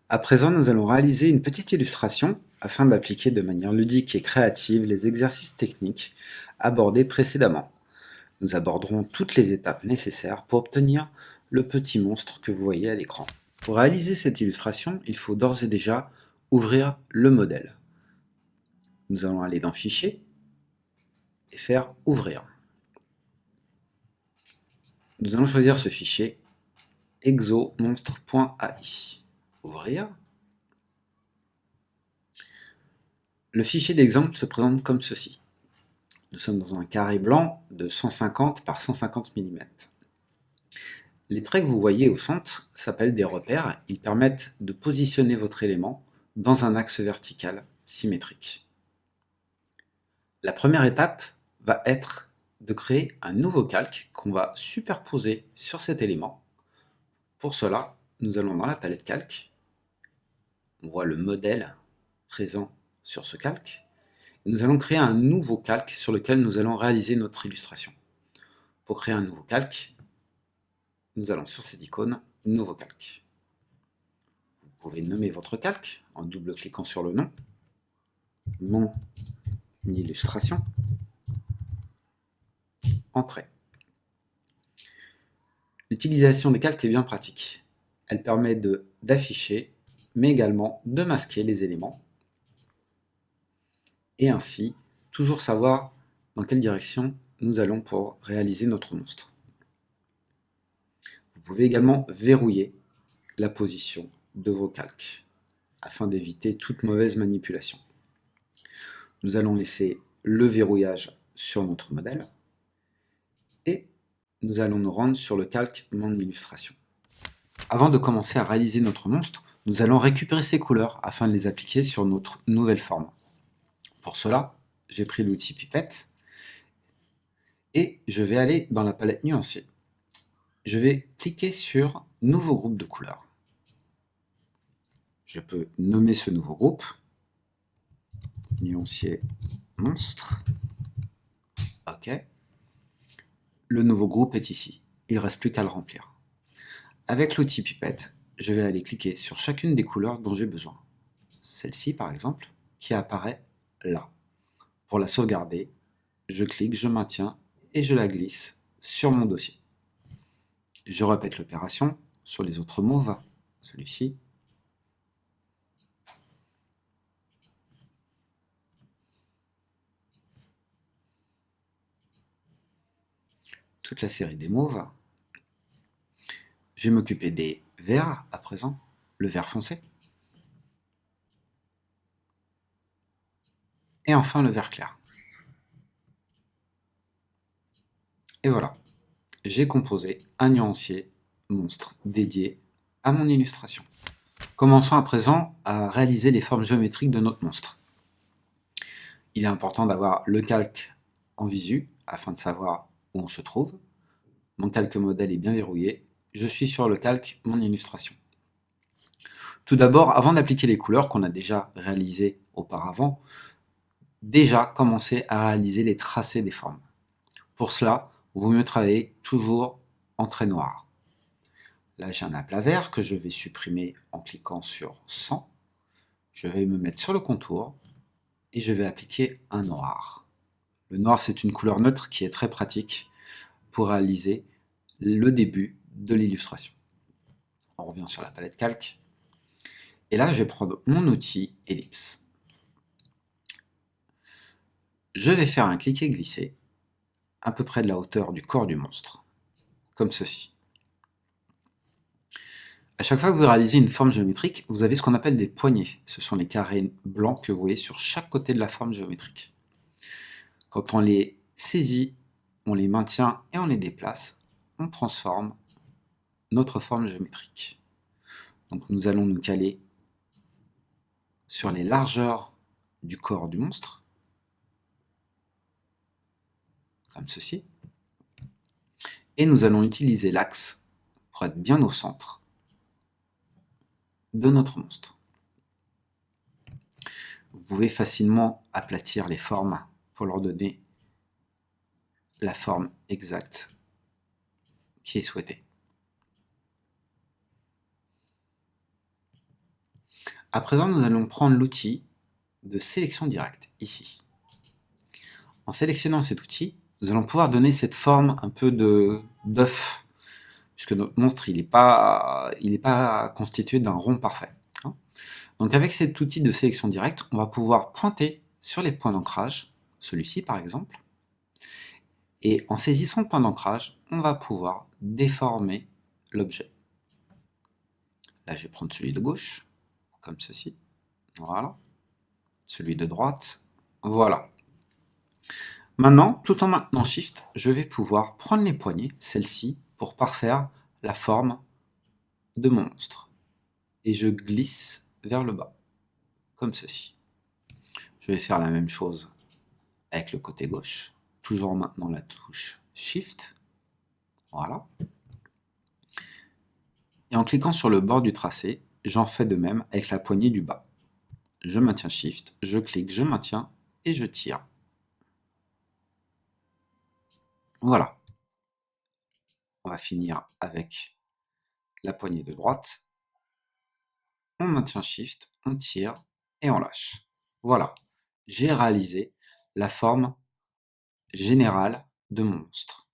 À présent, nous allons réaliser une petite illustration afin d'appliquer de manière ludique et créative les exercices techniques abordés précédemment. Nous aborderons toutes les étapes nécessaires pour obtenir le petit monstre que vous voyez à l'écran. Pour réaliser cette illustration, il faut d'ores et déjà ouvrir le modèle. Nous allons aller dans Fichier et faire Ouvrir. Nous allons choisir ce fichier exomonstre.ai. Ouvrir. Le fichier d'exemple se présente comme ceci. Nous sommes dans un carré blanc de 150 par 150 mm. Les traits que vous voyez au centre s'appellent des repères. Ils permettent de positionner votre élément dans un axe vertical symétrique. La première étape va être de créer un nouveau calque qu'on va superposer sur cet élément. Pour cela, nous allons dans la palette calque. On voit le modèle présent sur ce calque. Nous allons créer un nouveau calque sur lequel nous allons réaliser notre illustration. Pour créer un nouveau calque, nous allons sur cette icône, Nouveau calque. Vous pouvez nommer votre calque en double-cliquant sur le nom, Mon illustration, Entrée. L'utilisation des calques est bien pratique. Elle permet d'afficher, mais également de masquer les éléments, et ainsi toujours savoir dans quelle direction nous allons pour réaliser notre monstre. Vous pouvez également verrouiller la position de vos calques afin d'éviter toute mauvaise manipulation. Nous allons laisser le verrouillage sur notre modèle et nous allons nous rendre sur le calque Mon illustration. Avant de commencer à réaliser notre monstre, nous allons récupérer ces couleurs afin de les appliquer sur notre nouvelle forme. Pour cela, j'ai pris l'outil pipette et je vais aller dans la palette nuancier. Je vais cliquer sur Nouveau groupe de couleurs. Je peux nommer ce nouveau groupe, nuancier monstre. OK. Le nouveau groupe est ici. Il ne reste plus qu'à le remplir. Avec l'outil pipette, je vais aller cliquer sur chacune des couleurs dont j'ai besoin. Celle-ci, par exemple, qui apparaît là. Pour la sauvegarder, je clique, je maintiens et je la glisse sur mon dossier. Je répète l'opération sur les autres mauves, celui-ci. Toute la série des mauves. Je vais m'occuper des verts à présent, le vert foncé. Et enfin le vert clair. Et voilà, j'ai composé un nuancier monstre dédié à mon illustration. Commençons à présent à réaliser les formes géométriques de notre monstre. Il est important d'avoir le calque en visu afin de savoir où on se trouve. Mon calque modèle est bien verrouillé. Je suis sur le calque Mon illustration. Tout d'abord, avant d'appliquer les couleurs qu'on a déjà réalisées auparavant, déjà commencer à réaliser les tracés des formes. Pour cela, il vaut mieux travailler toujours en trait noir. Là, j'ai un aplat vert que je vais supprimer en cliquant sur 100. Je vais me mettre sur le contour et je vais appliquer un noir. Le noir, c'est une couleur neutre qui est très pratique pour réaliser le début de l'illustration. On revient sur la palette calque. Et là, je vais prendre mon outil ellipse. Je vais faire un cliquer-glisser à peu près de la hauteur du corps du monstre, comme ceci. À chaque fois que vous réalisez une forme géométrique, vous avez ce qu'on appelle des poignées. Ce sont les carrés blancs que vous voyez sur chaque côté de la forme géométrique. Quand on les saisit, on les maintient et on les déplace, on transforme notre forme géométrique. Donc nous allons nous caler sur les largeurs du corps du monstre, comme ceci. Et nous allons utiliser l'axe pour être bien au centre de notre monstre. Vous pouvez facilement aplatir les formes pour leur donner la forme exacte qui est souhaitée. À présent, nous allons prendre l'outil de sélection directe, ici. En sélectionnant cet outil, nous allons pouvoir donner cette forme un peu d'œuf, puisque notre monstre, il n'est pas constitué d'un rond parfait. Hein. Donc avec cet outil de sélection directe, on va pouvoir pointer sur les points d'ancrage, celui-ci par exemple, et en saisissant le point d'ancrage, on va pouvoir déformer l'objet. Là, je vais prendre celui de gauche, comme ceci. Voilà. Celui de droite. Voilà. Maintenant, tout en maintenant Shift, je vais pouvoir prendre les poignées, celle-ci, pour parfaire la forme de mon monstre. Et je glisse vers le bas, comme ceci. Je vais faire la même chose avec le côté gauche, toujours en maintenant la touche Shift. Voilà. Et en cliquant sur le bord du tracé, j'en fais de même avec la poignée du bas. Je maintiens Shift, je clique, je maintiens et je tire. Voilà. On va finir avec la poignée de droite. On maintient Shift, on tire et on lâche. Voilà. J'ai réalisé la forme générale de mon monstre.